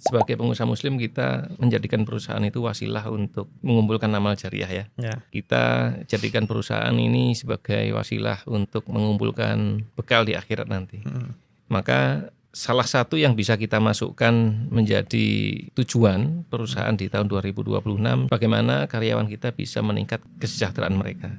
sebagai pengusaha muslim kita menjadikan perusahaan itu wasilah untuk mengumpulkan amal jariah ya. Kita jadikan perusahaan ini sebagai wasilah untuk mengumpulkan bekal di akhirat nanti. Maka salah satu yang bisa kita masukkan menjadi tujuan perusahaan di tahun 2026, bagaimana karyawan kita bisa meningkat kesejahteraan mereka.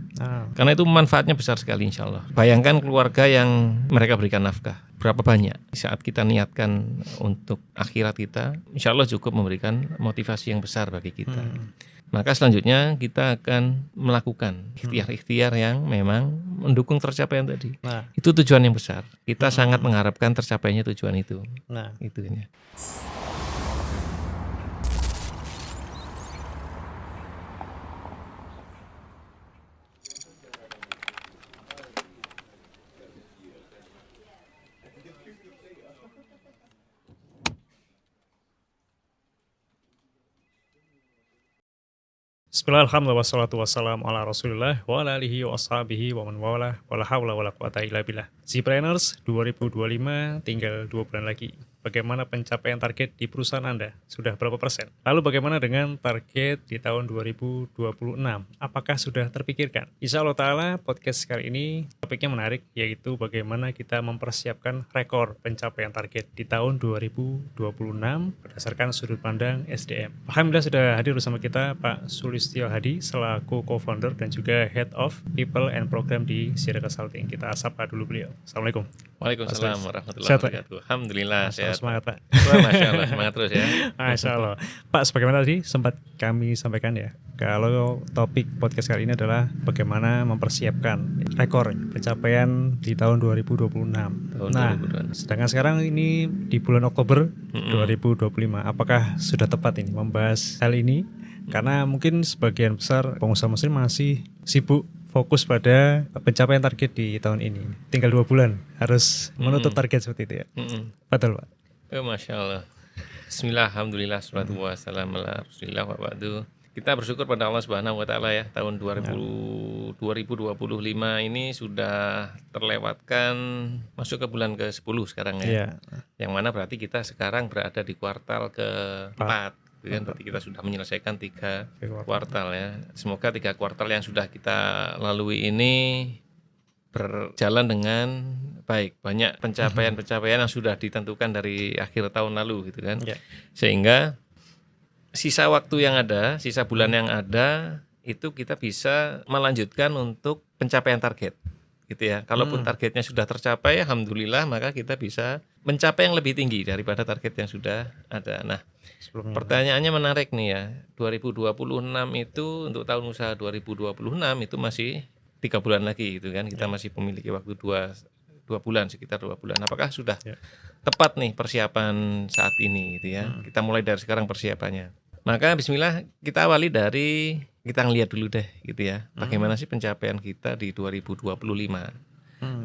Karena itu manfaatnya besar sekali insya Allah. Bayangkan keluarga yang mereka berikan nafkah, berapa banyak. Saat kita niatkan untuk akhirat kita, insya Allah cukup memberikan motivasi yang besar bagi kita. Maka selanjutnya kita akan melakukan ikhtiar-ikhtiar yang memang mendukung tercapaian tadi. Itu tujuan yang besar. Kita sangat mengharapkan tercapainya tujuan itu. Itu ya. Bismillah, alhamdulillah, wassalatu wassalamu ala rasulillah wa ala alihi wa ashabihi wa man wala wa la hawla wa la quwata illa billah. Zipreneurs 2025 tinggal 2 bulan lagi. Bagaimana pencapaian target di perusahaan Anda? Sudah berapa persen? Lalu bagaimana dengan target di tahun 2026? Apakah sudah terpikirkan? Insya Allah Ta'ala podcast kali ini topiknya menarik, yaitu bagaimana kita mempersiapkan rekor pencapaian target di tahun 2026 berdasarkan sudut pandang SDM. Alhamdulillah sudah hadir bersama kita Pak Sulistyo Hadi selaku co-founder dan juga Head of People and Program di Sierra Consulting. Kita sapa dulu beliau. Assalamualaikum. Waalaikumsalam warahmatullahi wabarakatuh. Alhamdulillah sehat. Semangat Pak. Masya Allah, semangat terus ya. Masya Allah. Pak, sebagaimana tadi sempat kami sampaikan ya, kalau topik podcast kali ini adalah bagaimana mempersiapkan rekor pencapaian di tahun 2026. Sedangkan sekarang ini di bulan Oktober 2025, apakah sudah tepat ini membahas hal ini? Karena mungkin sebagian besar pengusaha muslim masih sibuk fokus pada pencapaian target di tahun ini. Tinggal 2 bulan harus menutup target seperti itu ya. Betul Pak. Masya Allah. Bismillah, alhamdulillah, salatu wassalamu ala rasulillah wa ba'du. Kita bersyukur pada Allah Subhanahu wa Ta'ala ya, tahun 2025 ini sudah terlewatkan, masuk ke bulan ke-10 sekarang ya. Yang mana berarti kita sekarang berada di kuartal ke-4. Berarti kita sudah menyelesaikan 3 kuartal ya. Semoga 3 kuartal yang sudah kita lalui ini berjalan dengan baik. Banyak pencapaian-pencapaian yang sudah ditentukan dari akhir tahun lalu gitu kan. Sehingga sisa waktu yang ada, sisa bulan yang ada itu kita bisa melanjutkan untuk pencapaian target gitu ya. Kalaupun targetnya sudah tercapai, alhamdulillah, maka kita bisa mencapai yang lebih tinggi daripada target yang sudah ada. Nah, pertanyaannya menarik nih ya. 2026 itu untuk tahun usaha 2026 itu masih 3 bulan lagi gitu kan. Kita masih memiliki waktu 2 bulan, sekitar 2 bulan. Apakah sudah tepat nih persiapan saat ini gitu ya. Kita mulai dari sekarang persiapannya. Maka bismillah kita awali dari kita ngelihat dulu deh gitu ya. Bagaimana sih pencapaian kita di 2025?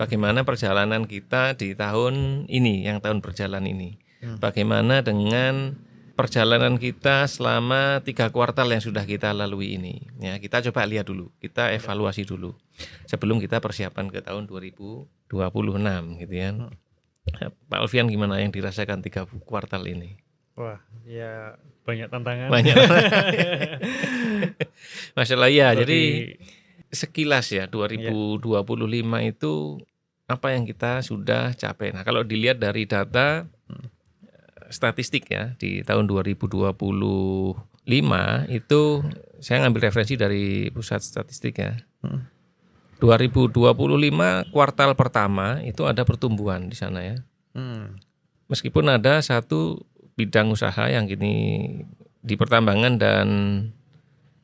Bagaimana perjalanan kita di tahun ini, yang tahun berjalan ini? Bagaimana dengan perjalanan kita selama 3 kuartal yang sudah kita lalui ini? Ya, kita coba lihat dulu, kita evaluasi dulu sebelum kita persiapan ke tahun 2026 gitu ya. Pak Alfian, gimana yang dirasakan 3 kuartal ini? Wah, ya banyak tantangan. Masya Allah ya. Jadi sekilas ya 2025 itu apa yang kita sudah capai. Nah, kalau dilihat dari data statistik ya di tahun 2025 itu saya ngambil referensi dari pusat statistik ya. 2025 kuartal pertama itu ada pertumbuhan di sana ya. Meskipun ada satu bidang usaha yang kini di pertambangan dan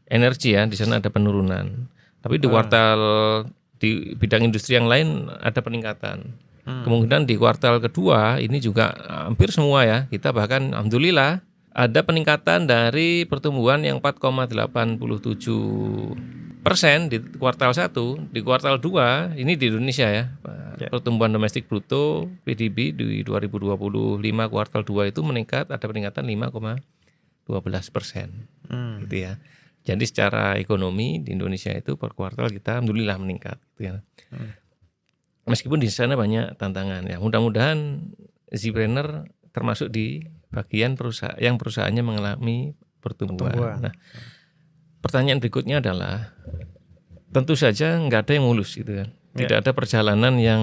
energi ya, di sana ada penurunan. Tapi di kuartal di bidang industri yang lain ada peningkatan. Kemungkinan di kuartal kedua ini juga hampir semua ya. Kita bahkan alhamdulillah ada peningkatan dari pertumbuhan yang 4,87% di kuartal 1, di kuartal 2 ini di Indonesia ya. Pertumbuhan domestik bruto PDB di 2025 kuartal 2 itu meningkat, ada peningkatan 5,12%. Gitu ya. Jadi secara ekonomi di Indonesia itu per kuartal kita alhamdulillah meningkat gitu ya. Meskipun di sana banyak tantangan ya. Mudah-mudahan Zipreneur termasuk di bagian perusahaannya mengalami pertumbuhan. Nah, pertanyaan berikutnya adalah tentu saja nggak ada yang mulus gitu kan. Tidak ada perjalanan yang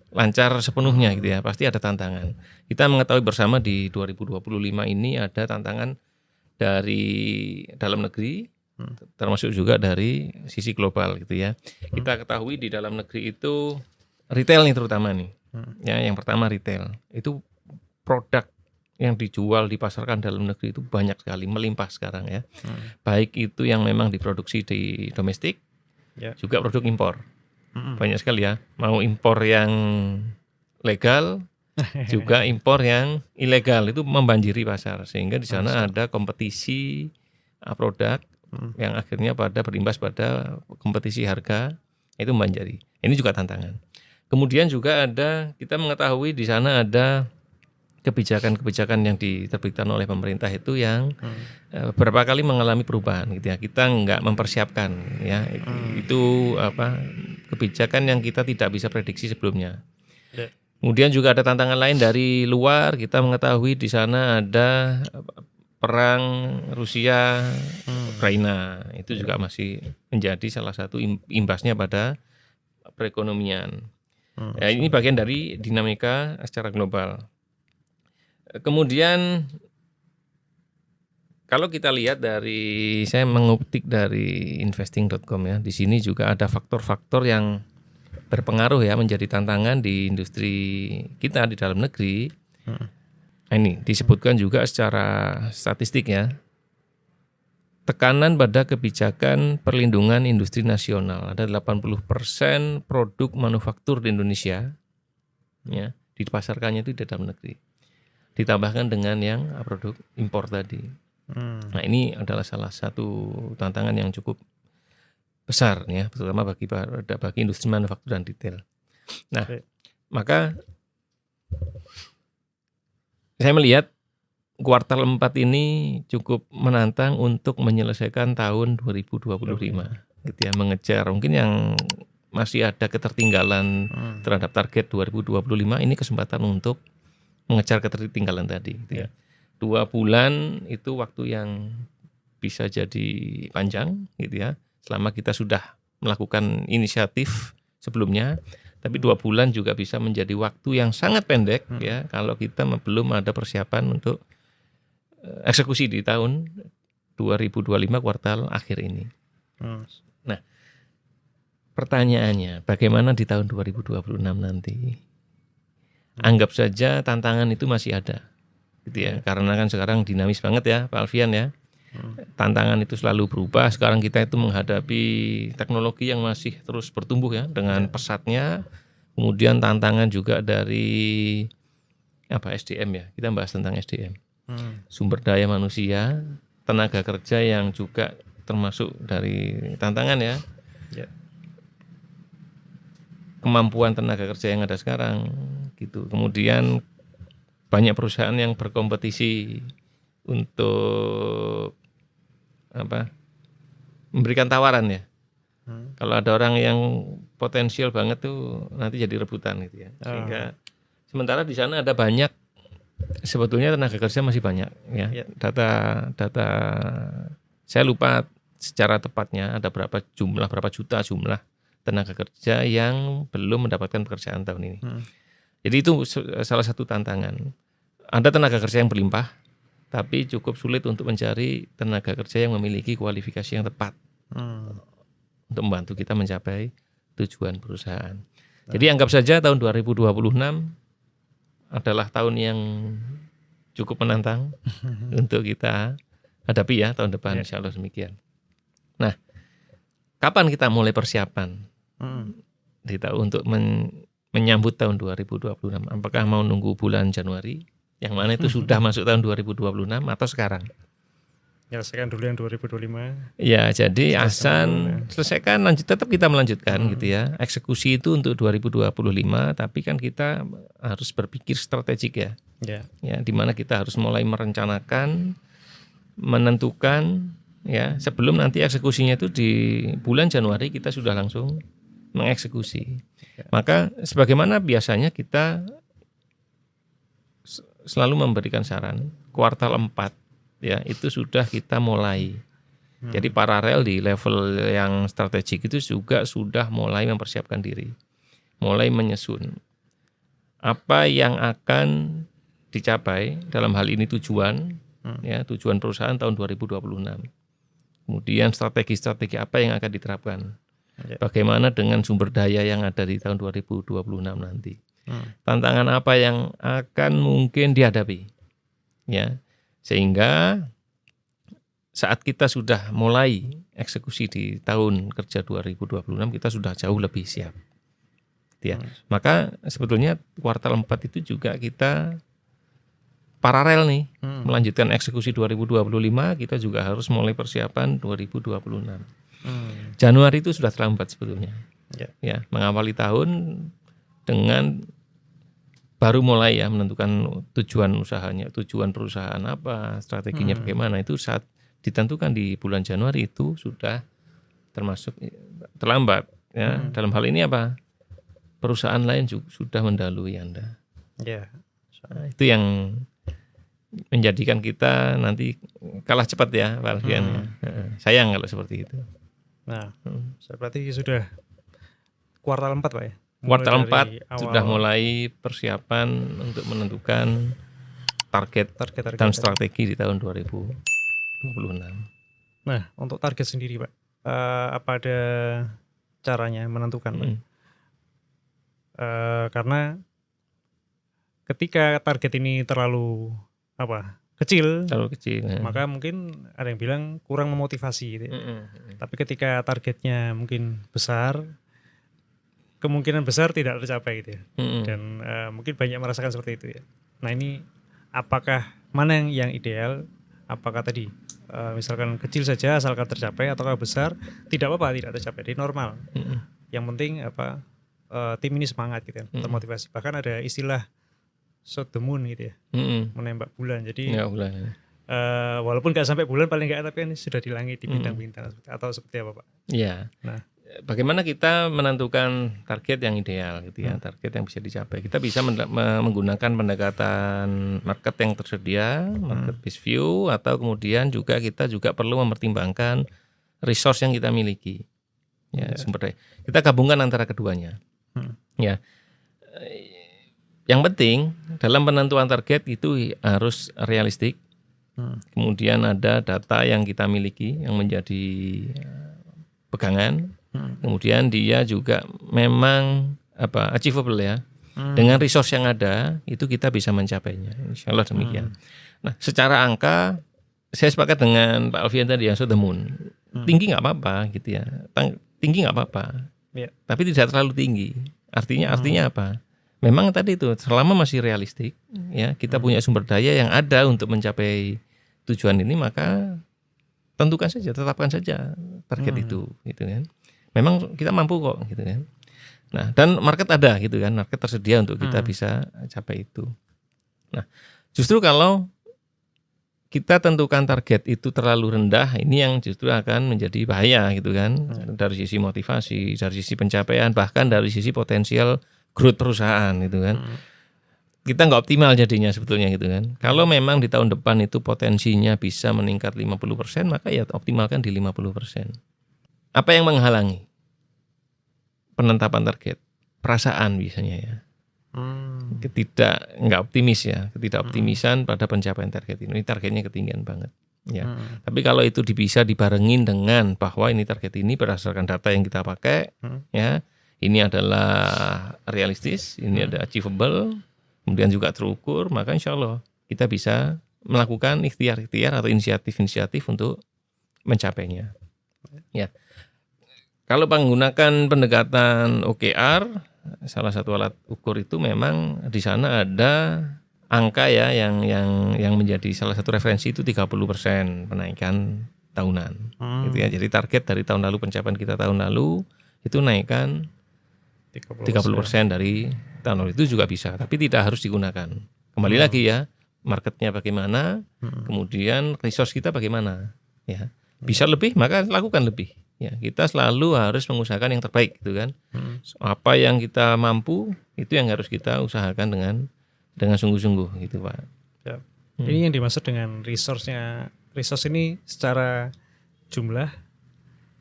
lancar sepenuhnya gitu ya. Pasti ada tantangan. Kita mengetahui bersama di 2025 ini ada tantangan dari dalam negeri, termasuk juga dari sisi global gitu ya. Kita ketahui di dalam negeri itu retail nih terutama nih. Ya, yang pertama retail. Itu produk yang dijual dipasarkan dalam negeri itu banyak sekali, melimpah sekarang ya. Baik itu yang memang diproduksi di domestik, juga produk impor. Banyak sekali ya. Mau impor yang legal, juga impor yang ilegal, itu membanjiri pasar. Sehingga di sana ada kompetisi produk yang akhirnya berimbas pada kompetisi harga, itu membanjiri. Ini juga tantangan. Kemudian juga kita mengetahui di sana ada kebijakan-kebijakan yang diterbitkan oleh pemerintah itu yang beberapa kali mengalami perubahan gitu ya. Kita nggak mempersiapkan ya. Itu kebijakan yang kita tidak bisa prediksi sebelumnya. Kemudian juga ada tantangan lain dari luar. Kita mengetahui di sana ada perang Rusia Ukraina. Itu juga masih menjadi salah satu imbasnya pada perekonomian. Ya, ini bagian dari dinamika secara global. Kemudian kalau kita lihat saya mengutip dari investing.com ya, di sini juga ada faktor-faktor yang berpengaruh ya menjadi tantangan di industri kita di dalam negeri. Ini disebutkan juga secara statistik ya. Tekanan pada kebijakan perlindungan industri nasional. Ada 80% produk manufaktur di Indonesia ya, dipasarkannya itu di dalam negeri. Ditambahkan dengan yang produk impor tadi. Nah, ini adalah salah satu tantangan yang cukup besar ya, terutama bagi industri manufaktur dan retail. Nah, maka saya melihat kuartal 4 ini cukup menantang untuk menyelesaikan tahun 2025 gitu ya, mengejar mungkin yang masih ada ketertinggalan terhadap target 2025, ini kesempatan untuk mengejar ketertinggalan tadi gitu ya. 2 bulan itu waktu yang bisa jadi panjang gitu ya, selama kita sudah melakukan inisiatif sebelumnya. Tapi 2 bulan juga bisa menjadi waktu yang sangat pendek ya, kalau kita belum ada persiapan untuk eksekusi di tahun 2025 kuartal akhir ini. Nah, pertanyaannya bagaimana di tahun 2026 nanti? Anggap saja tantangan itu masih ada gitu ya, karena kan sekarang dinamis banget ya Pak Alfian ya. Tantangan itu selalu berubah. Sekarang kita itu menghadapi teknologi yang masih terus bertumbuh ya dengan pesatnya. Kemudian tantangan juga dari SDM ya. Kita bahas tentang SDM. Sumber daya manusia, tenaga kerja yang juga termasuk dari tantangan ya. Kemampuan tenaga kerja yang ada sekarang gitu. Kemudian banyak perusahaan yang berkompetisi untuk memberikan tawaran ya. Kalau ada orang yang potensial banget tuh nanti jadi rebutan gitu ya. Sehingga sementara di sana ada banyak, sebetulnya tenaga kerja masih banyak ya. Data saya lupa secara tepatnya ada berapa juta jumlah tenaga kerja yang belum mendapatkan pekerjaan tahun ini. Jadi itu salah satu tantangan. Ada tenaga kerja yang berlimpah, tapi cukup sulit untuk mencari tenaga kerja yang memiliki kualifikasi yang tepat untuk membantu kita mencapai tujuan perusahaan. Jadi anggap saja tahun 2026 adalah tahun yang cukup menantang untuk kita hadapi ya tahun depan, insya Allah demikian. Nah, kapan kita mulai persiapan untuk menyambut tahun 2026? Apakah mau nunggu bulan Januari, yang mana itu sudah masuk tahun 2026, atau sekarang? Selesaikan dulu yang 2025. Ya, jadi selesaikan, tetap kita melanjutkan gitu ya. Eksekusi itu untuk 2025, tapi kan kita harus berpikir strategik ya. Ya, di mana kita harus mulai merencanakan, menentukan ya, sebelum nanti eksekusinya itu di bulan Januari kita sudah langsung mengeksekusi. Maka sebagaimana biasanya kita selalu memberikan saran kuartal 4 ya itu sudah kita mulai. Jadi paralel di level yang strategik itu juga sudah mulai mempersiapkan diri, mulai menyusun apa yang akan dicapai dalam hal ini tujuan ya tujuan perusahaan tahun 2026. Kemudian strategi-strategi apa yang akan diterapkan, bagaimana dengan sumber daya yang ada di tahun 2026 nanti, tantangan apa yang akan mungkin dihadapi, ya sehingga saat kita sudah mulai eksekusi di tahun kerja 2026 kita sudah jauh lebih siap. Ya. Maka sebetulnya kuartal 4 itu juga kita paralel nih melanjutkan eksekusi 2025, kita juga harus mulai persiapan 2026. Januari itu sudah terlambat sebetulnya. Ya, mengawali tahun dengan baru mulai ya menentukan tujuan usahanya, tujuan perusahaan apa, strateginya bagaimana, itu saat ditentukan di bulan Januari itu sudah termasuk terlambat ya. Dalam hal ini apa? Perusahaan lain juga sudah mendahului Anda. Nah, itu yang menjadikan kita nanti kalah cepat ya Pak Alfian. Sayang kalau seperti itu. Nah, berarti sudah kuartal 4 Pak ya? Kuartal 4 sudah mulai persiapan untuk menentukan target dan strategi di tahun 2026. Nah, untuk target sendiri Pak, apa ada caranya menentukan Pak? Karena ketika target ini terlalu kecil, maka mungkin ada yang bilang kurang memotivasi gitu ya. Tapi ketika targetnya mungkin besar, kemungkinan besar tidak tercapai gitu ya. Dan mungkin banyak merasakan seperti itu ya. Nah ini apakah mana yang ideal? Apakah tadi misalkan kecil saja asalkan tercapai, ataukah besar tidak apa-apa tidak tercapai, jadi normal. Yang penting tim ini semangat gitu ya, termotivasi. Bahkan ada istilah shot the moon gitu ya, menembak bulan. Jadi walaupun nggak sampai bulan paling nggak, tapi kan sudah di langit, di bintang-bintang atau seperti apa Pak? Iya. Nah, bagaimana kita menentukan target yang ideal gitu ya, target yang bisa dicapai. Kita bisa menggunakan pendekatan market yang tersedia, market based view, atau kemudian juga kita juga perlu mempertimbangkan resource yang kita miliki. Ya, sumber daya. Kita gabungkan antara keduanya. Ya. Yang penting dalam penentuan target itu harus realistik. Kemudian ada data yang kita miliki yang menjadi pegangan. Kemudian dia juga memang achievable ya. Dengan resource yang ada itu kita bisa mencapainya. Insya Allah demikian. Nah, secara angka saya sepakat dengan Pak Alfian tadi yang shot the moon. Tinggi nggak apa-apa gitu ya. Tinggi nggak apa-apa. Tapi tidak terlalu tinggi. Artinya apa? Memang tadi itu selama masih realistik ya, kita punya sumber daya yang ada untuk mencapai tujuan ini, maka tentukan saja, tetapkan saja target itu gitu kan. Memang kita mampu kok gitu kan. Nah, dan market ada gitu kan, market tersedia untuk kita bisa capai itu. Nah, justru kalau kita tentukan target itu terlalu rendah, ini yang justru akan menjadi bahaya gitu kan. Dari sisi motivasi, dari sisi pencapaian, bahkan dari sisi potensial growth perusahaan gitu kan. Kita nggak optimal jadinya sebetulnya gitu kan. Kalau memang di tahun depan itu potensinya bisa meningkat 50%, maka ya optimalkan di 50%. Apa yang menghalangi penetapan target? Perasaan biasanya ya. Nggak optimis ya, ketidakoptimisan pada pencapaian target ini. Targetnya ketinggian banget. Ya. Tapi kalau itu bisa dibarengin dengan bahwa ini target ini berdasarkan data yang kita pakai, ya, ini adalah realistis, ini ada achievable, kemudian juga terukur, maka insya Allah kita bisa melakukan ikhtiar-ikhtiar atau inisiatif-inisiatif untuk mencapainya. Ya. Kalau menggunakan pendekatan OKR, salah satu alat ukur itu memang di sana ada angka ya yang menjadi salah satu referensi itu 30% penaikan tahunan. Gitu ya. Jadi target dari tahun lalu, pencapaian kita tahun lalu itu naikkan 30% dari tahun lalu, itu juga bisa, tapi tidak harus digunakan. Kembali lagi ya, marketnya bagaimana, kemudian resource kita bagaimana. Ya, bisa lebih maka lakukan lebih. Ya, kita selalu harus mengusahakan yang terbaik, gitu kan. Apa yang kita mampu itu yang harus kita usahakan dengan sungguh-sungguh, gitu Pak. Siap. Ini yang dimaksud dengan resource-nya. Resource ini secara jumlah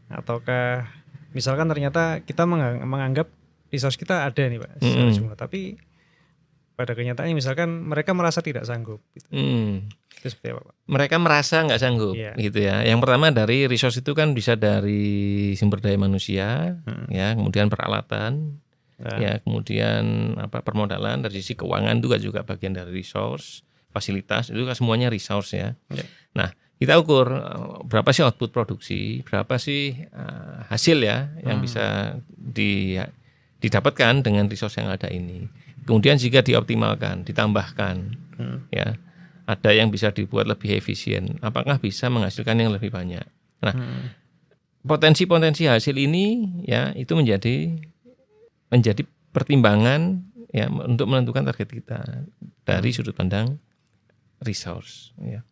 ataukah misalkan ternyata kita menganggap resource kita ada nih Pak secara jumlah, tapi pada kenyataannya misalkan mereka merasa tidak sanggup gitu. Itu seperti apa Pak? Mereka merasa nggak sanggup gitu ya. Yang pertama dari resource itu kan bisa dari sumber daya manusia, ya, kemudian peralatan, ya, kemudian permodalan, dari sisi keuangan juga bagian dari resource, fasilitas itu kan semuanya resource ya. Nah, kita ukur berapa sih output produksi, berapa sih hasil ya yang bisa didapatkan dengan resource yang ada ini. Kemudian jika dioptimalkan, ditambahkan, ya, ada yang bisa dibuat lebih efisien. Apakah bisa menghasilkan yang lebih banyak? Nah, potensi hasil ini ya itu menjadi pertimbangan ya untuk menentukan target kita dari sudut pandang resource. Ya.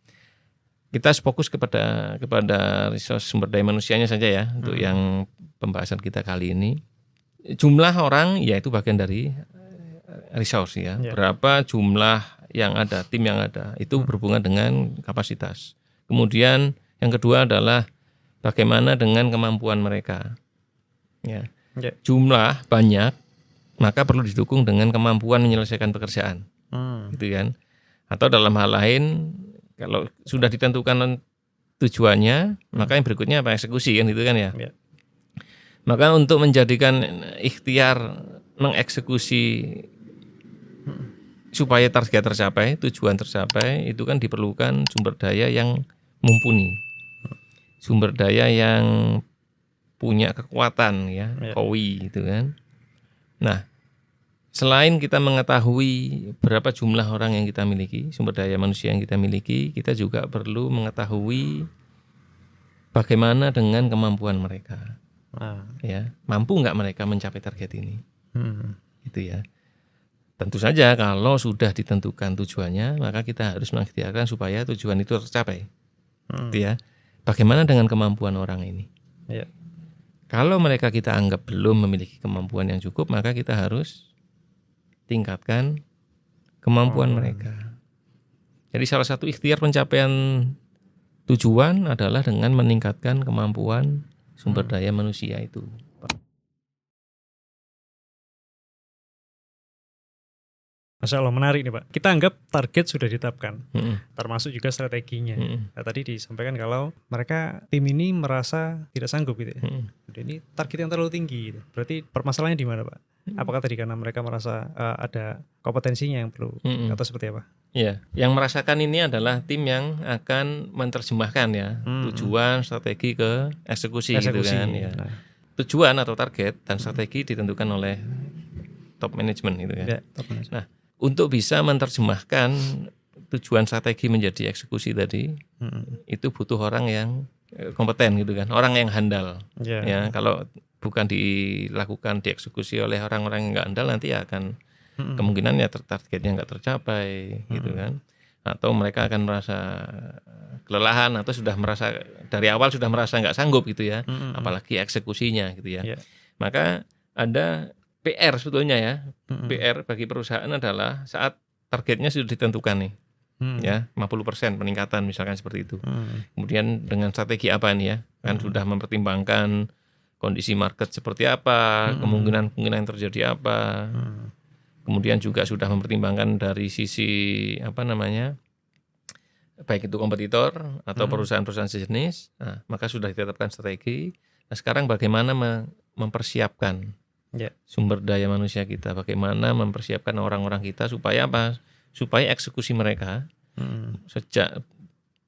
Kita fokus kepada resource sumber daya manusianya saja ya untuk yang pembahasan kita kali ini. Jumlah orang ya itu bagian dari resource ya. Berapa jumlah yang ada, tim yang ada, itu berhubungan dengan kapasitas. Kemudian yang kedua adalah bagaimana dengan kemampuan mereka. Ya. Jumlah banyak, maka perlu didukung dengan kemampuan menyelesaikan pekerjaan. Gitu kan. Atau dalam hal lain, kalau sudah ditentukan tujuannya, maka yang berikutnya apa? Eksekusi kan gitu kan ya. Maka untuk menjadikan ikhtiar mengeksekusi supaya target tercapai, tujuan tercapai, itu kan diperlukan sumber daya yang mumpuni, sumber daya yang punya kekuatan ya, kawi gitu kan. Nah, selain kita mengetahui berapa jumlah orang yang kita miliki, sumber daya manusia yang kita miliki, kita juga perlu mengetahui bagaimana dengan kemampuan mereka. Ya, mampu nggak mereka mencapai target ini? Gitu ya. Tentu saja kalau sudah ditentukan tujuannya, maka kita harus mengikhtiarkan supaya tujuan itu tercapai. Gitu ya. Bagaimana dengan kemampuan orang ini? Kalau mereka kita anggap belum memiliki kemampuan yang cukup, maka kita harus tingkatkan kemampuan mereka. Jadi salah satu ikhtiar pencapaian tujuan adalah dengan meningkatkan kemampuan sumber daya manusia itu. Masya Allah, menarik nih Pak. Kita anggap target sudah ditetapkan, termasuk juga strateginya. Nah, tadi disampaikan kalau mereka tim ini merasa tidak sanggup gitu ya. Ini target yang terlalu tinggi gitu. Berarti permasalahannya di mana Pak? Apakah tadi karena mereka merasa ada kompetensinya yang perlu atau seperti apa? Iya, yang merasakan ini adalah tim yang akan menerjemahkan ya tujuan, strategi ke eksekusi gitu kan ya. Tujuan atau target dan strategi ditentukan oleh top management gitu ya. Top management. Nah, untuk bisa menerjemahkan tujuan strategi menjadi eksekusi tadi, itu butuh orang yang kompeten gitu kan, orang yang handal. Ya, kalau bukan dilakukan dieksekusi oleh orang-orang yang nggak handal, nanti akan kemungkinan ya targetnya nggak tercapai gitu kan, atau mereka akan merasa kelelahan atau sudah merasa dari awal sudah merasa nggak sanggup gitu ya, apalagi eksekusinya gitu ya. Maka ada PR sebetulnya ya. PR bagi perusahaan adalah saat targetnya sudah ditentukan nih. Ya, 50% peningkatan misalkan seperti itu. Kemudian dengan strategi apa nih ya? Kan sudah mempertimbangkan kondisi market seperti apa, kemungkinan yang terjadi apa. Kemudian juga sudah mempertimbangkan dari sisi baik itu kompetitor atau perusahaan-perusahaan sejenis. Nah, maka sudah ditetapkan strategi. Nah, sekarang bagaimana mempersiapkan sumber daya manusia kita, bagaimana mempersiapkan orang-orang kita supaya apa? Supaya eksekusi mereka sejak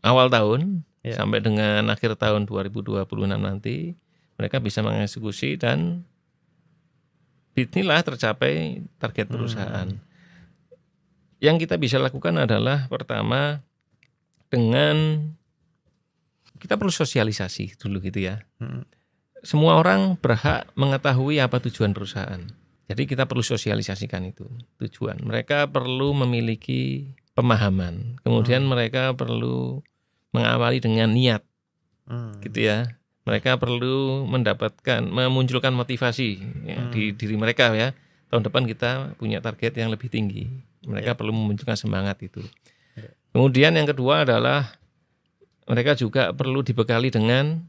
awal tahun sampai dengan akhir tahun 2026 nanti mereka bisa mengeksekusi dan inilah tercapai target perusahaan. Yang kita bisa lakukan adalah pertama dengan kita perlu sosialisasi dulu gitu ya. Semua orang berhak mengetahui apa tujuan perusahaan. Jadi kita perlu sosialisasikan itu tujuan. Mereka perlu memiliki pemahaman. Kemudian mereka perlu mengawali dengan niat, gitu ya. Mereka perlu memunculkan motivasi ya, di diri mereka ya. Tahun depan kita punya target yang lebih tinggi. Mereka perlu memunculkan semangat itu. Kemudian yang kedua adalah mereka juga perlu dibekali dengan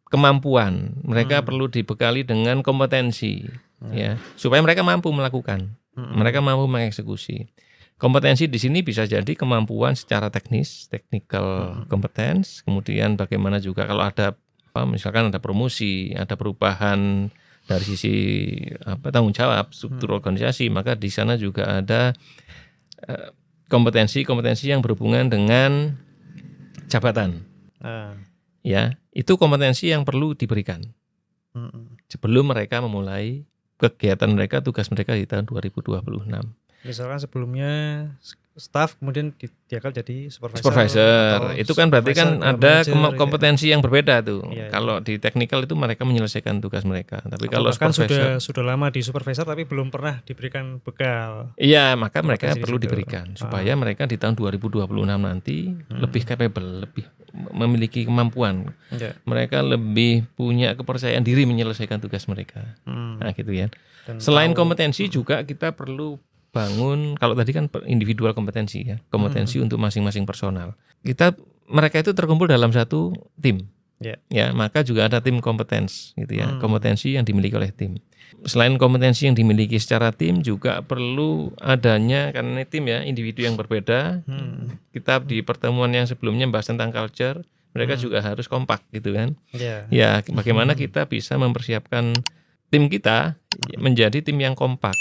kemampuan. Mereka perlu dibekali dengan kompetensi, ya, supaya mereka mampu melakukan. Mereka mampu mengeksekusi. Kompetensi di sini bisa jadi kemampuan secara teknis, technical competence. Kemudian bagaimana juga kalau ada misalkan ada promosi, ada perubahan dari sisi tanggung jawab struktur organisasi, maka di sana juga ada kompetensi yang berhubungan dengan jabatan. Ya, itu kompetensi yang perlu diberikan sebelum mereka memulai kegiatan mereka, tugas mereka di tahun 2026. Misalkan sebelumnya staff kemudian diangkat jadi supervisor. Itu kan berarti kan ada kompetensi yang berbeda tuh. Iya. Kalau di teknikal itu mereka menyelesaikan tugas mereka. Tapi kalau bahkan supervisor sudah lama di supervisor tapi belum pernah diberikan bekal. Iya, maka mereka perlu diberikan supaya mereka di tahun 2026 nanti lebih capable, lebih memiliki kemampuan. Mereka lebih punya kepercayaan diri menyelesaikan tugas mereka. Nah, gitu ya. Dan selain kompetensi juga kita perlu bangun, kalau tadi kan individual kompetensi ya, kompetensi untuk masing-masing personal. Mereka itu terkumpul dalam satu tim. Ya, maka juga ada tim kompetens gitu ya, kompetensi yang dimiliki oleh tim. Selain kompetensi yang dimiliki secara tim, juga perlu adanya, karena ini tim ya, individu yang berbeda. Kita di pertemuan yang sebelumnya bahas tentang culture, mereka juga harus kompak gitu kan. Ya, bagaimana kita bisa mempersiapkan tim kita menjadi tim yang kompak.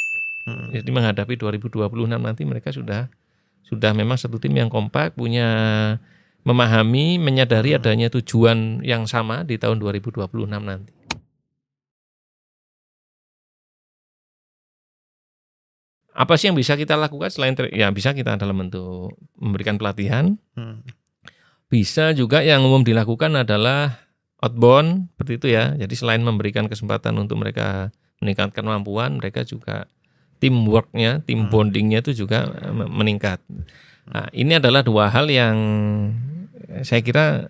Jadi menghadapi 2026 nanti mereka sudah memang satu tim yang kompak, memahami, menyadari adanya tujuan yang sama di tahun 2026 nanti. Apa sih yang bisa kita lakukan selain bisa kita dalam bentuk memberikan pelatihan. Bisa juga yang umum dilakukan adalah outbound seperti itu ya. Jadi selain memberikan kesempatan untuk mereka meningkatkan kemampuan, mereka juga teamworknya, team bondingnya itu juga meningkat. Nah, ini adalah dua hal yang saya kira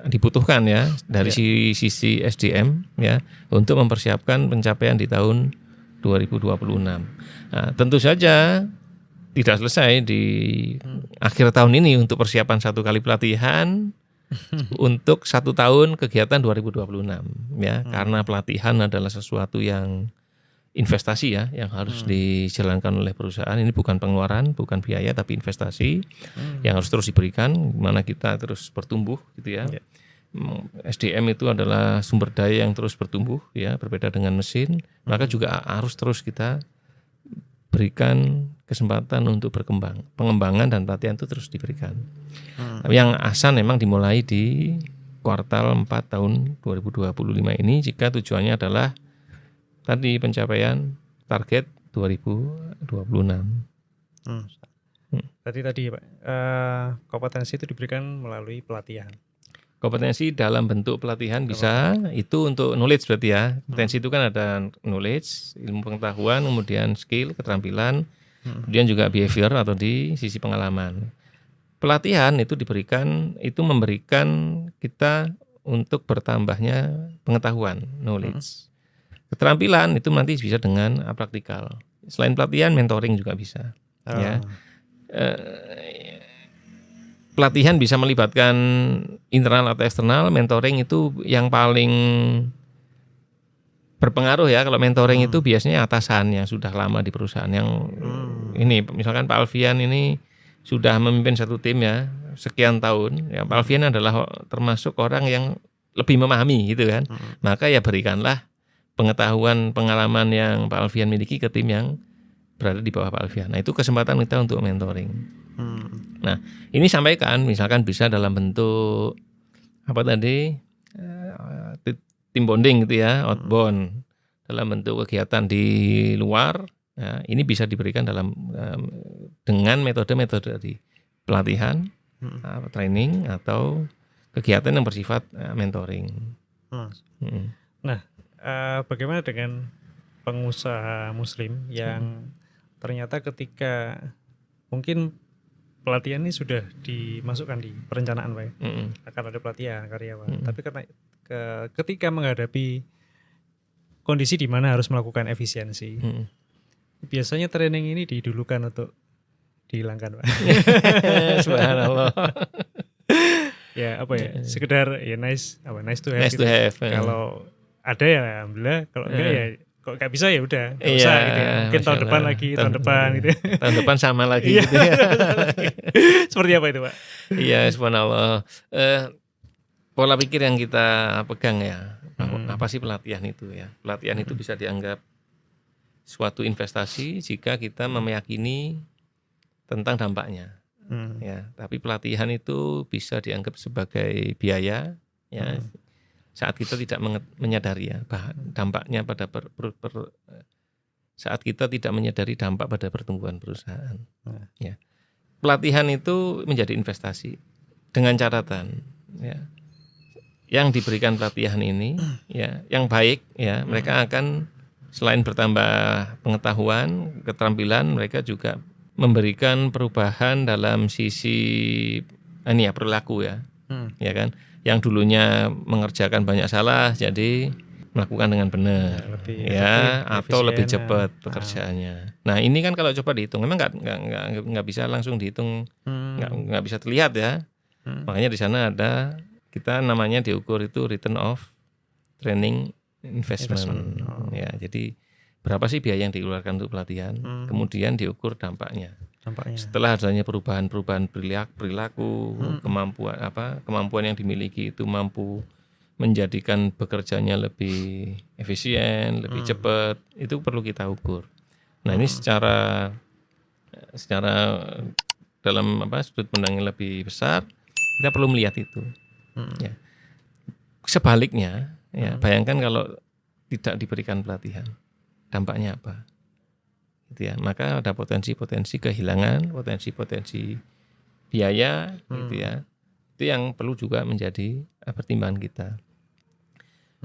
dibutuhkan ya dari sisi SDM ya untuk mempersiapkan pencapaian di tahun 2026. Nah, tentu saja tidak selesai di akhir tahun ini untuk persiapan satu kali pelatihan untuk 1 tahun kegiatan 2026 ya, karena pelatihan adalah sesuatu yang investasi ya, yang harus dijalankan oleh perusahaan. Ini bukan pengeluaran, bukan biaya, tapi investasi yang harus terus diberikan, mana kita terus bertumbuh gitu ya. SDM itu adalah sumber daya yang terus bertumbuh ya, berbeda dengan mesin, maka juga harus terus kita berikan kesempatan untuk berkembang. Pengembangan dan pelatihan itu terus diberikan. Yang ASAN memang dimulai di kuartal 4 tahun 2025 ini, jika tujuannya adalah tadi pencapaian target 2026. Tadi Pak, kompetensi itu diberikan melalui pelatihan. Kompetensi dalam bentuk pelatihan bisa, itu untuk knowledge berarti ya. Kompetensi itu kan ada knowledge, ilmu pengetahuan, kemudian skill, keterampilan, kemudian juga behavior atau di sisi pengalaman. Pelatihan itu memberikan kita untuk bertambahnya pengetahuan, knowledge. Keterampilan itu nanti bisa dengan praktikal. Selain pelatihan, mentoring juga bisa. Ya. Pelatihan bisa melibatkan internal atau eksternal. Mentoring itu yang paling berpengaruh ya. Kalau mentoring itu biasanya atasan yang sudah lama di perusahaan. Yang ini, misalkan Pak Alfian ini sudah memimpin satu tim ya sekian tahun. Ya, Pak Alfian adalah termasuk orang yang lebih memahami gitu kan. Maka ya berikanlah pengetahuan, pengalaman yang Pak Alfian miliki ke tim yang berada di bawah Pak Alfian. Nah, itu kesempatan kita untuk mentoring. Nah, ini sampaikan misalkan bisa dalam bentuk tim bonding gitu ya, outbound, dalam bentuk kegiatan di luar. Ya, ini bisa diberikan dengan metode-metode tadi, pelatihan, training atau kegiatan yang bersifat mentoring. Nah, bagaimana dengan pengusaha muslim yang ternyata ketika mungkin pelatihan ini sudah dimasukkan di perencanaan Pak, akan ada pelatihan karyawan, tapi karena ketika menghadapi kondisi di mana harus melakukan efisiensi, biasanya training ini didulukan untuk dihilangkan, Pak. Subhanallah. Ya apa ya? Sekedar ya nice to have Nice gitu. to have. Kalau ada ya alhamdulillah, kalau enggak ya kok nggak bisa ya udah nggak Iya, usah gitu ya. Mungkin Masya tahun depan Allah. lagi, tahun depan gitu. Ya. Tahun depan sama lagi Iya, gitu ya. seperti apa itu, Pak? Iya, subhanallah. Pola pikir yang kita pegang ya, apa sih pelatihan itu ya? Pelatihan itu bisa dianggap suatu investasi jika kita meyakini tentang dampaknya. Ya, tapi pelatihan itu bisa dianggap sebagai biaya ya. Saat kita tidak menyadari ya dampaknya pada saat kita tidak menyadari dampak pada pertumbuhan perusahaan. Ya. Pelatihan itu menjadi investasi dengan catatan ya. Yang diberikan pelatihan ini ya, yang baik ya, mereka akan selain bertambah pengetahuan, keterampilan, mereka juga memberikan perubahan dalam sisi perilaku ya. Ya kan? Yang dulunya mengerjakan banyak salah jadi melakukan dengan benar ya, atau lebih cepat pekerjaannya. Nah, ini kan kalau coba dihitung memang nggak bisa langsung dihitung, nggak bisa terlihat ya. Makanya di sana ada kita namanya diukur itu return of training investment. Ya, jadi berapa sih biaya yang dikeluarkan untuk pelatihan, kemudian diukur dampaknya. Setelah adanya perubahan-perubahan perilaku, kemampuan yang dimiliki itu mampu menjadikan bekerjanya lebih efisien, lebih cepat, itu perlu kita ukur. Nah, ini secara dalam sudut pandang yang lebih besar, kita perlu melihat itu. Ya. Sebaliknya, ya, bayangkan kalau tidak diberikan pelatihan, dampaknya apa? Gitu ya. Maka ada potensi-potensi kehilangan, potensi-potensi biaya, gitu ya. Itu yang perlu juga menjadi pertimbangan kita.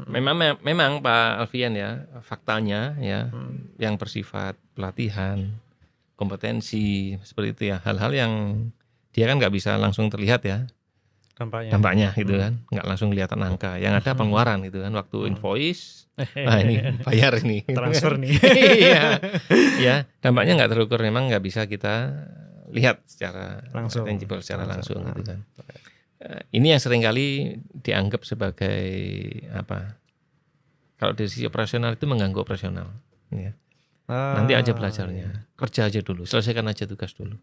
Memang Pak Alfian ya, faktanya ya, yang bersifat pelatihan, kompetensi seperti itu ya, hal-hal yang dia kan nggak bisa langsung terlihat ya. Dampaknya gitu kan, nggak langsung kelihatan angka. Yang ada pengeluaran gitu kan, waktu invoice, ini bayar ini, transfer nih. Iya, ya dampaknya nggak terukur, memang nggak bisa kita lihat secara tangible, secara langsung gitu kan. Ini yang seringkali dianggap sebagai kalau dari sisi operasional itu mengganggu operasional. Ya. Nanti aja belajarnya, kerja aja dulu, selesaikan aja tugas dulu,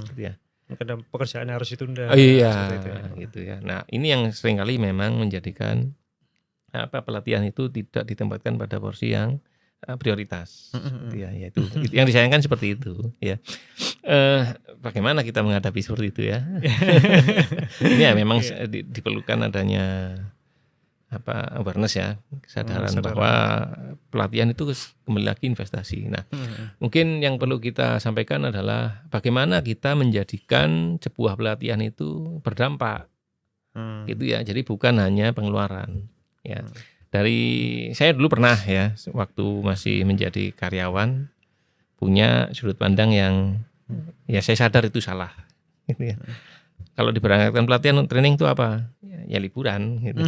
gitu ya. Kadang pekerjaan harus ditunda. Iya, gitu ya. Nah, ini yang seringkali memang menjadikan pelatihan itu tidak ditempatkan pada porsi yang prioritas. Gitu ya, yaitu yang disayangkan seperti itu. Ya, bagaimana kita menghadapi seperti itu ya? Ini ya memang diperlukan adanya awareness ya, kesadaran bahwa pelatihan itu kembali lagi investasi. Nah, mungkin yang perlu kita sampaikan adalah bagaimana kita menjadikan sebuah pelatihan itu berdampak, gitu ya. Jadi bukan hanya pengeluaran. Ya, dari saya dulu pernah ya, waktu masih menjadi karyawan punya sudut pandang yang ya saya sadar itu salah, gitu ya. Kalau diberangkatkan pelatihan training itu apa? Ya liburan gitu.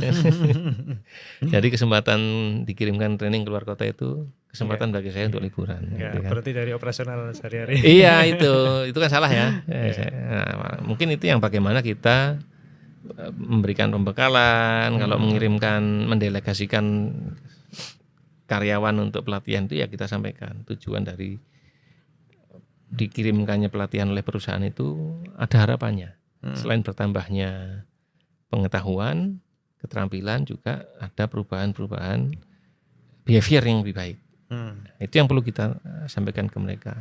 Jadi kesempatan dikirimkan training keluar kota itu kesempatan bagi saya untuk liburan. Enggak, gitu kan. berarti dari operasional sehari-hari. Iya, itu kan salah ya. Nah, mungkin itu yang bagaimana kita memberikan pembekalan, kalau mendelegasikan karyawan untuk pelatihan itu ya kita sampaikan tujuan dari dikirimkannya pelatihan oleh perusahaan itu ada harapannya. Selain bertambahnya pengetahuan, keterampilan, juga ada perubahan-perubahan behavior yang lebih baik. Itu yang perlu kita sampaikan ke mereka.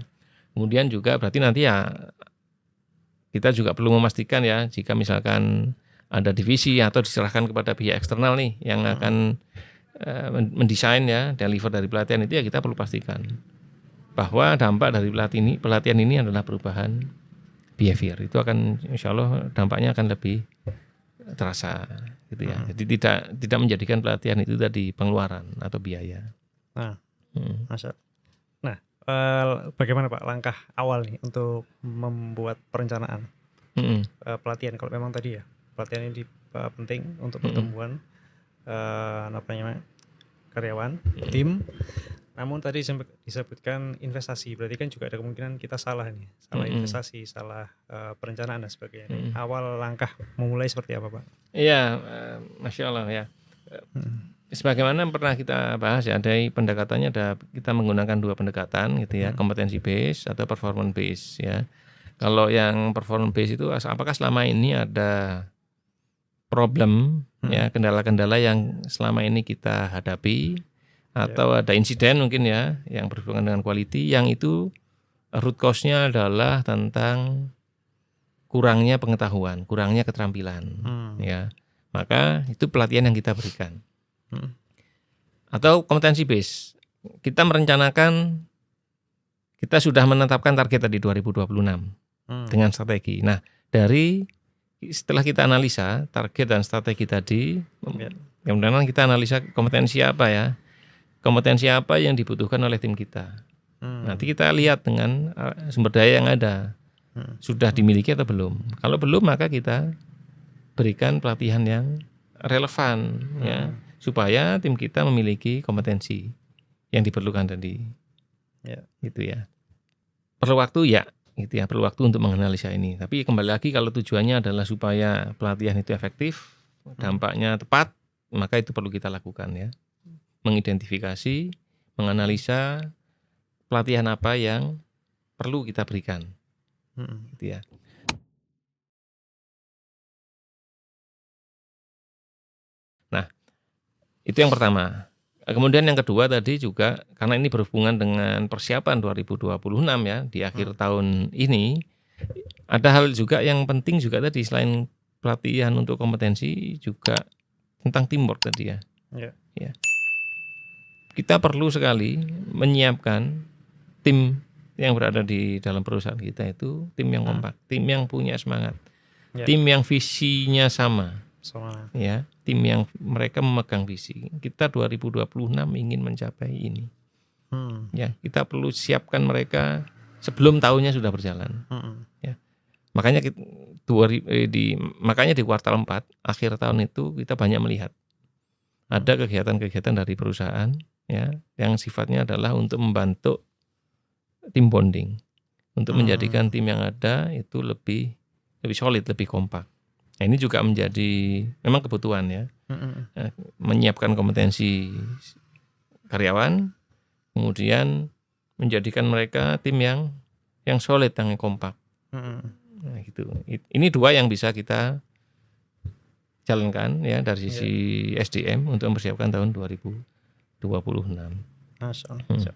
Kemudian juga berarti nanti ya kita juga perlu memastikan ya, jika misalkan ada divisi atau diserahkan kepada pihak eksternal nih yang akan mendesain ya, deliver dari pelatihan itu, ya kita perlu pastikan bahwa dampak dari pelatihan ini adalah perubahan behavior. Itu akan insya Allah dampaknya akan lebih terasa gitu ya. Jadi tidak menjadikan pelatihan itu tadi pengeluaran atau biaya. Nah, bagaimana Pak langkah awal nih untuk membuat perencanaan pelatihan? Kalau memang tadi ya pelatihan ini penting untuk pertumbuhan karyawan, tim. Namun tadi sempat disebutkan investasi, berarti kan juga ada kemungkinan kita salah nih, salah investasi, salah perencanaan dan sebagainya nih. Awal langkah memulai seperti apa, Pak? Iya, Masya Allah ya. Sebagaimana pernah kita bahas ya, ada pendekatannya, kita menggunakan dua pendekatan gitu ya, kompetensi base atau performance base ya. Kalau yang performance base itu apakah selama ini ada problem ya, kendala-kendala yang selama ini kita hadapi atau ada insiden mungkin ya yang berhubungan dengan quality, yang itu root cause-nya adalah tentang kurangnya pengetahuan, kurangnya keterampilan ya. Maka itu pelatihan yang kita berikan. Atau kompetensi base, kita merencanakan, kita sudah menetapkan target tadi 2026 dengan strategi. Nah, setelah kita analisa target dan strategi tadi, kemudian kita analisa kompetensi apa ya, kompetensi apa yang dibutuhkan oleh tim kita. Nanti kita lihat dengan sumber daya yang ada, sudah dimiliki atau belum. Kalau belum, maka kita berikan pelatihan yang relevan ya, supaya tim kita memiliki kompetensi yang diperlukan tadi. Gitu ya. Perlu waktu ya, gitu ya, perlu waktu untuk menganalisa ini. Tapi kembali lagi, kalau tujuannya adalah supaya pelatihan itu efektif, dampaknya tepat, maka itu perlu kita lakukan ya. Mengidentifikasi, menganalisa pelatihan apa yang perlu kita berikan. Gitu ya. Nah, itu yang pertama. Kemudian yang kedua tadi juga, karena ini berhubungan dengan persiapan 2026 ya, di akhir tahun ini, ada hal juga yang penting juga tadi, selain pelatihan untuk kompetensi, juga tentang teamwork tadi ya. Ya. Kita perlu sekali menyiapkan tim yang berada di dalam perusahaan kita itu tim yang kompak, tim yang punya semangat, tim yang visinya sama. Ya, tim yang mereka memegang visi. Kita 2026 ingin mencapai ini. Ya, kita perlu siapkan mereka sebelum tahunnya sudah berjalan. Ya. Makanya di kuartal 4 akhir tahun itu kita banyak melihat ada kegiatan-kegiatan dari perusahaan ya, yang sifatnya adalah untuk membantu tim bonding, untuk menjadikan tim yang ada itu lebih solid, lebih kompak. Nah, ini juga menjadi memang kebutuhan ya, menyiapkan kompetensi karyawan, kemudian menjadikan mereka tim yang solid, yang kompak. Nah, gitu. Ini dua yang bisa kita jalankan ya dari sisi SDM untuk mempersiapkan tahun 2026. Masya Allah.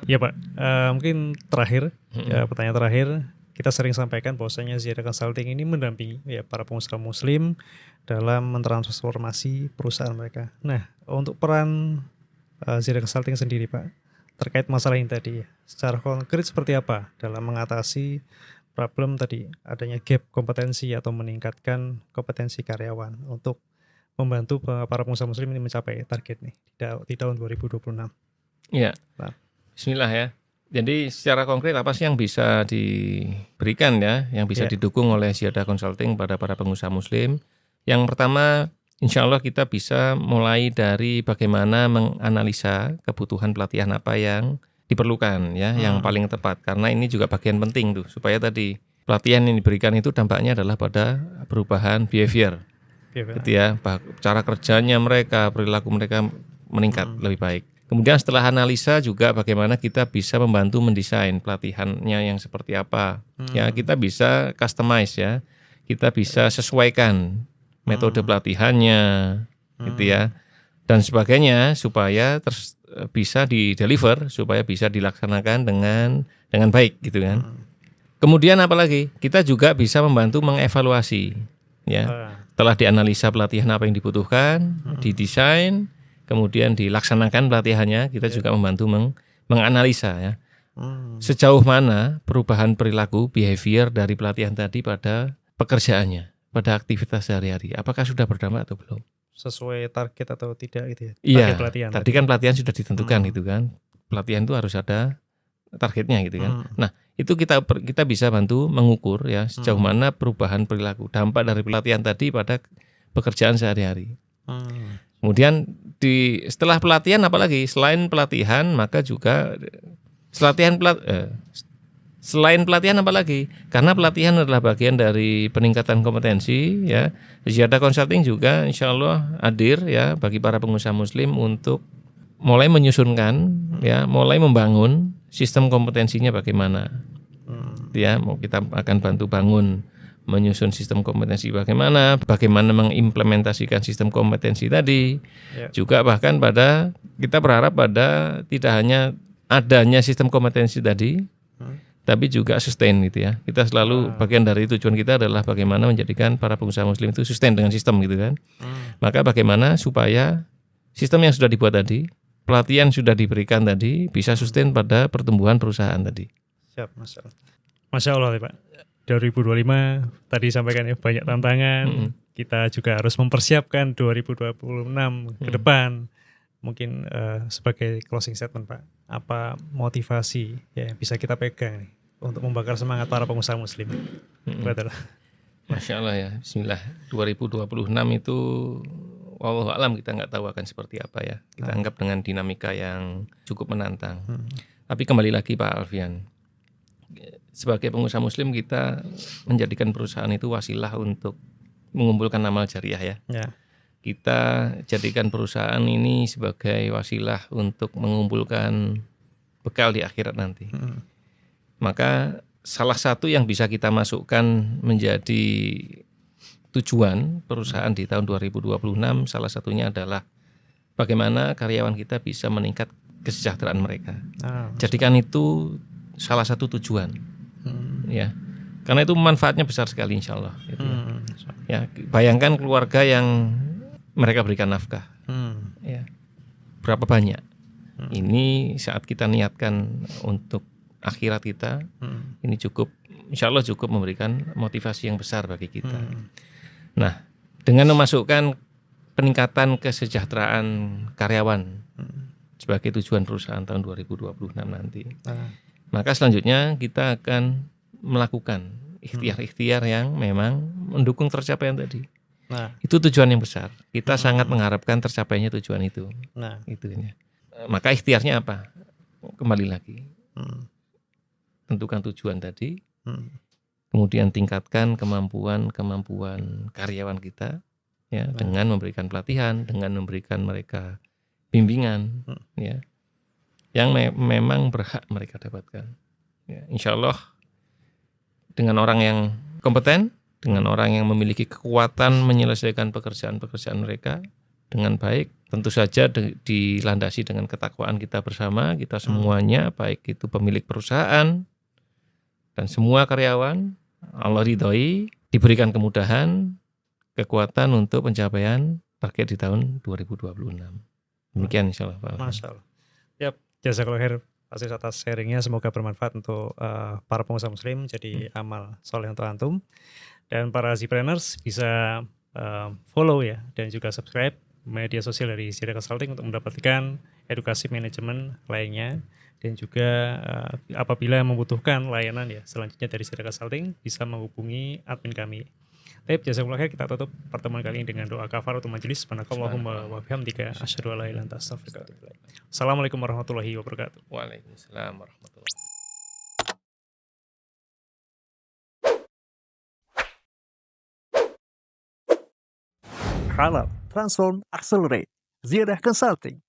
Ya Pak, mungkin terakhir, pertanyaan terakhir. Kita sering sampaikan bahwasanya Ziyada Consulting ini mendampingi ya para pengusaha muslim dalam mentransformasi perusahaan mereka. Nah, untuk peran Ziyada Consulting sendiri Pak, terkait masalah ini tadi, secara konkret seperti apa dalam mengatasi problem tadi, adanya gap kompetensi atau meningkatkan kompetensi karyawan untuk membantu para pengusaha muslim ini mencapai target nih di tahun 2026. Iya. Bismillah ya. Jadi secara konkret apa sih yang bisa diberikan ya, yang bisa didukung oleh Ziyada Consulting pada para pengusaha muslim? Yang pertama, insya Allah kita bisa mulai dari bagaimana menganalisa kebutuhan pelatihan apa yang diperlukan ya, yang paling tepat. Karena ini juga bagian penting tuh, supaya tadi pelatihan yang diberikan itu dampaknya adalah pada perubahan behavior. Gitu ya, cara kerjanya mereka, perilaku mereka meningkat lebih baik. Kemudian setelah analisa juga bagaimana kita bisa membantu mendesain pelatihannya yang seperti apa. Ya, kita bisa customize ya. Kita bisa sesuaikan metode pelatihannya gitu ya. Dan sebagainya supaya bisa di-deliver, supaya bisa dilaksanakan dengan baik gitu kan. Kemudian apalagi? Kita juga bisa membantu mengevaluasi ya. Setelah dianalisa pelatihan apa yang dibutuhkan, didesain, kemudian dilaksanakan pelatihannya, kita juga membantu menganalisa ya. Sejauh mana perubahan perilaku, behavior dari pelatihan tadi pada pekerjaannya, pada aktivitas sehari-hari. Apakah sudah berdampak atau belum? Sesuai target atau tidak gitu ya? Iya, pelatihan tadi kan pelatihan sudah ditentukan gitu kan. Pelatihan itu harus ada targetnya gitu kan. Nah, itu kita bisa bantu mengukur ya sejauh mana perubahan perilaku, dampak dari pelatihan tadi pada pekerjaan sehari-hari. Kemudian setelah pelatihan apalagi? Selain pelatihan maka juga selain pelatihan apalagi? Karena pelatihan adalah bagian dari peningkatan kompetensi ya. Ziyadah Consulting juga insya Allah hadir ya bagi para pengusaha muslim untuk mulai menyusunkan ya, mulai membangun sistem kompetensinya bagaimana. Ya, kita akan bantu bangun menyusun sistem kompetensi bagaimana mengimplementasikan sistem kompetensi tadi. Juga bahkan kita berharap pada tidak hanya adanya sistem kompetensi tadi, tapi juga sustain gitu ya. Kita selalu bagian dari tujuan kita adalah bagaimana menjadikan para pengusaha muslim itu sustain dengan sistem gitu kan. Maka bagaimana supaya sistem yang sudah dibuat tadi, pelatihan sudah diberikan tadi bisa sustain pada pertumbuhan perusahaan tadi. Siap, Masya Allah Pak. 2025 tadi sampaikan ya banyak tantangan. Kita juga harus mempersiapkan 2026 ke depan. Mungkin sebagai closing statement Pak, apa motivasi ya bisa kita pegang nih untuk membakar semangat para pengusaha muslim? Betul. Masya Allah ya, Bismillah. 2026 itu wallahu alam kita nggak tahu akan seperti apa ya. Kita anggap dengan dinamika yang cukup menantang. Tapi kembali lagi Pak Alfian, sebagai pengusaha muslim kita menjadikan perusahaan itu wasilah untuk mengumpulkan amal jariah ya. Kita jadikan perusahaan ini sebagai wasilah untuk mengumpulkan bekal di akhirat nanti. Maka salah satu yang bisa kita masukkan menjadi tujuan perusahaan di tahun 2026 salah satunya adalah bagaimana karyawan kita bisa meningkat kesejahteraan mereka. Jadikan itu salah satu tujuan. Ya, karena itu manfaatnya besar sekali insya Allah. Gitu ya. Bayangkan keluarga yang mereka berikan nafkah, ya, berapa banyak? Ini saat kita niatkan untuk akhirat kita, ini cukup, insya Allah cukup memberikan motivasi yang besar bagi kita. Nah, dengan memasukkan peningkatan kesejahteraan karyawan sebagai tujuan perusahaan tahun 2026 nanti. Maka selanjutnya kita akan melakukan ikhtiar-ikhtiar yang memang mendukung tercapaian tadi. Itu tujuan yang besar. Kita sangat mengharapkan tercapainya tujuan itu. Itunya. Maka ikhtiarnya apa? Kembali lagi. Tentukan tujuan tadi. Kemudian tingkatkan kemampuan karyawan kita ya, dengan memberikan pelatihan, dengan memberikan mereka bimbingan ya, yang memang berhak mereka dapatkan. Ya, insya Allah dengan orang yang kompeten, dengan orang yang memiliki kekuatan menyelesaikan pekerjaan-pekerjaan mereka dengan baik, tentu saja dilandasi dengan ketakwaan kita bersama, kita semuanya, baik itu pemilik perusahaan dan semua karyawan, Allah ridhoi, diberikan kemudahan, kekuatan untuk pencapaian target di tahun 2026. Demikian insya Allah Pak. Masya Allah. Yap, jazakallahu khair atas sharingnya, semoga bermanfaat untuk para pengusaha muslim, jadi amal soleh untuk antum. Dan para Zipreneurs bisa follow ya dan juga subscribe media sosial dari Ziyadah Consulting untuk mendapatkan edukasi manajemen lainnya, dan juga apabila membutuhkan layanan ya selanjutnya dari Ziyadah Consulting bisa menghubungi admin kami. Baik, jazakumullah khair. Kita tutup pertemuan kali ini dengan doa kafaratul majelis. Subhanakallahumma wa bihamdika asyhadu an la ilaha illa anta astaghfiruka wa atubu ilaik. Assalamualaikum warahmatullahi wabarakatuh. Waalaikumsalam warahmatullahi wabarakatuh. Halal, Transform, Accelerate. Ziyadah Consulting.